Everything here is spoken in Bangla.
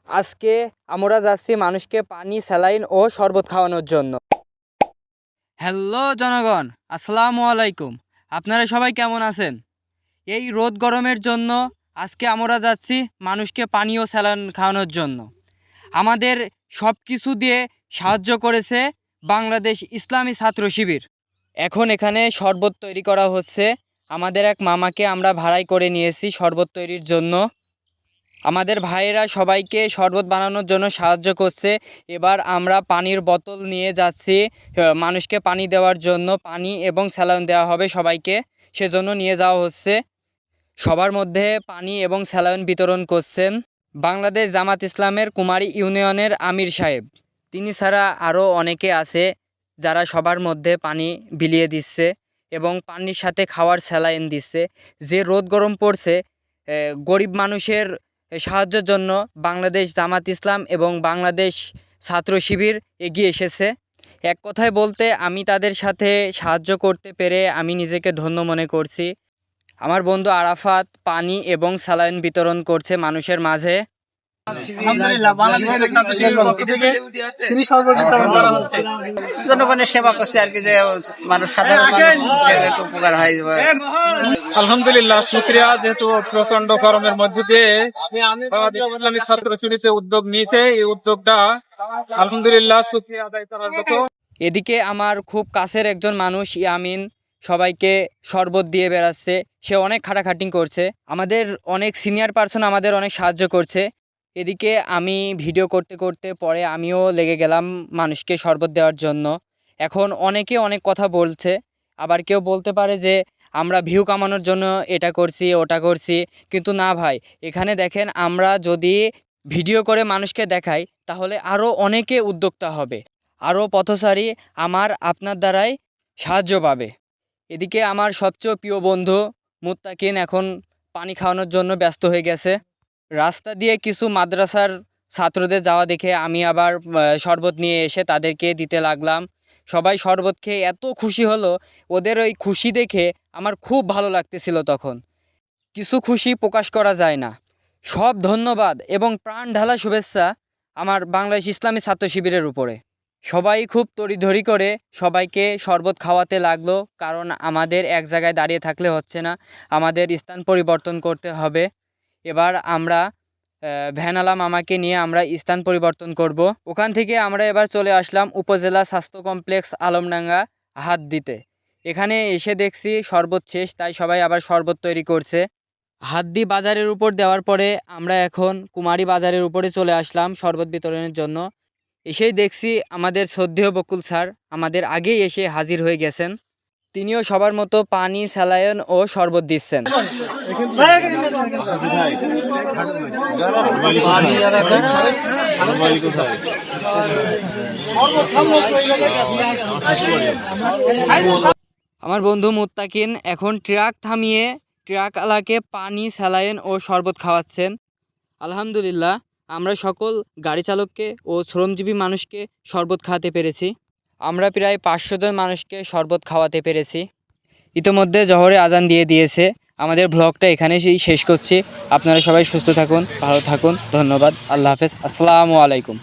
আজকে আমরা যাচ্ছি মানুষকে পানি, স্যালাইন ও শরবত খাওয়ানোর জন্য। হ্যালো জনগণ, আসসালামু আলাইকুম। আপনারা সবাই কেমন আছেন? এই রোদ গরমের জন্য আজকে আমরা যাচ্ছি মানুষকে পানি ও স্যালাইন খাওয়ানোর জন্য। আমাদের সব কিছু দিয়ে সাহায্য করেছে বাংলাদেশ ইসলামী ছাত্র শিবির। এখন এখানে শরবত তৈরি করা হচ্ছে। আমাদের এক মামাকে আমরা ভাড়ায় করে নিয়েছি শরবত তৈরির জন্য। আমাদের ভাইয়েরা সবাইকে শরবত বানানোর জন্য সাহায্য করছে। এবার আমরা পানির বোতল নিয়ে যাচ্ছি মানুষকে পানি দেওয়ার জন্য। পানি এবং স্যালাইন দেওয়া হবে সবাইকে, সেজন্য নিয়ে যাওয়া হচ্ছে। সবার মধ্যে পানি এবং স্যালাইন বিতরণ করছেন বাংলাদেশ জামাত ইসলামের কুমারী ইউনিয়নের আমির সাহেব। তিনি ছাড়া আরও অনেকে আছে যারা সবার মধ্যে পানি বিলিয়ে দিচ্ছে এবং পানির সাথে খাওয়ার স্যালাইন দিচ্ছে। যে রোদ গরম পড়ছে, গরিব মানুষের সাহায্যের জন্য বাংলাদেশ জামাত ইসলাম এবং বাংলাদেশ ছাত্র শিবির এগিয়ে এসেছে। এক কথায় বলতে আমি তাদের সাথে সাহায্য করতে পেরে আমি নিজেকে ধন্য মনে করছি। আমার বন্ধু আরাফাত পানি এবং স্যালাইন বিতরণ করছে মানুষের মাঝে। আলহামদুলিল্লাহ, বাংলাদেশের ছাত্র শিবিরের পক্ষ থেকে তিনি সর্বপ্রথম করা হচ্ছে জনগণের সেবা করছে আর কি, যে মানুষ সাধারণ মানুষের একটু উপকার হয়। আলহামদুলিল্লাহ, শুকরিয়া। যেহেতু প্রচন্ড গরমের মধ্যে দিয়ে ইসলামী ছাত্র শিবির উদ্যোগ নিয়েছে, এই উদ্যোগটা আলহামদুলিল্লাহ শুকরিয়া আদায় করার মতো। এদিকে আমার খুব কাছের একজন মানুষ ইয়ামিন সবাইকে শরবত দিয়ে বেড়াচ্ছে। সে অনেক খাটাখাটি করছে। আমাদের অনেক সিনিয়র পার্সন আমাদের অনেক সাহায্য করছে। এদিকে আমি ভিডিও করতে করতে পরে আমিও লেগে গেলাম মানুষকে শরবত দেওয়ার জন্য। এখন অনেকে অনেক কথা বলছে, আবার কেউ বলতে পারে যে আমরা ভিউ কামানোর জন্য এটা করছি ওটা করছি, কিন্তু না ভাই, এখানে দেখেন আমরা যদি ভিডিও করে মানুষকে দেখাই তাহলে আরও অনেকে উদ্যোক্তা হবে, আরও পথচারী আপনার দ্বারাই সাহায্য পাবে। এদিকে আমার সবচেয়ে প্রিয় বন্ধু মুত্তাকিন এখন পানি খাওয়ানোর জন্য ব্যস্ত হয়ে গেছে। রাস্তা দিয়ে কিছু মাদ্রাসার ছাত্রদের যাওয়া দেখে আমি আবার শরবত নিয়ে এসে তাদেরকে দিতে লাগলাম। সবাই শরবত খেয়ে এত খুশি হলো, ওদের ওই খুশি দেখে আমার খুব ভালো লাগতেছিল। তখন কিছু খুশি প্রকাশ করা যায় না। সব ধন্যবাদ এবং প্রাণ ঢালা শুভেচ্ছা আমার বাংলাদেশ ইসলামী ছাত্র শিবিরের উপরে। সবাই খুব তড়িঘড়ি করে সবাইকে শরবত খাওয়াতে লাগলো, কারণ আমাদের এক জায়গায় দাঁড়িয়ে থাকলে হচ্ছে না, আমাদের স্থান পরিবর্তন করতে হবে। এবার আমরা ভ্যানালা মামাকে নিয়ে আমরা স্থান পরিবর্তন করব। ওখান থেকে আমরা এবার চলে আসলাম উপজেলা স্বাস্থ্য কমপ্লেক্স আলমডাঙ্গা হাত দিতে। এখানে এসে দেখছি শরবত শেষ, তাই সবাই আবার শরবত তৈরি করছে। হাতদি বাজারের উপর দেওয়ার পরে আমরা এখন কুমারী বাজারের উপরে চলে আসলাম শরবত বিতরণের জন্য। এসেই দেখছি আমাদের শ্রদ্ধেয় বকুল স্যার আমাদের আগেই এসে হাজির হয়ে গেছেন। তিনিও সবার মতো পানি, স্যালাইন ও শরবত দিচ্ছেন। আমার বন্ধু মুত্তাকিন এখন ট্রাক থামিয়ে ট্রাকওয়ালাকে পানি, স্যালাইন ও শরবত খাওয়াচ্ছেন। আলহামদুলিল্লাহ, আমরা সকল গাড়ি চালককে ও শ্রমজীবী মানুষকে শরবত খাওয়াতে পেরেছি। আমরা প্রায় 500 জন মানুষকে শরবত খাওয়াতে পেরেছি। ইতোমধ্যে জোহরে আজান দিয়ে দিয়েছে। আমাদের ব্লগটা এখানেই শেষ করছি। আপনারা সবাই সুস্থ থাকুন, ভালো থাকুন। ধন্যবাদ। আল্লাহ হাফেজ। আসসালামু আলাইকুম।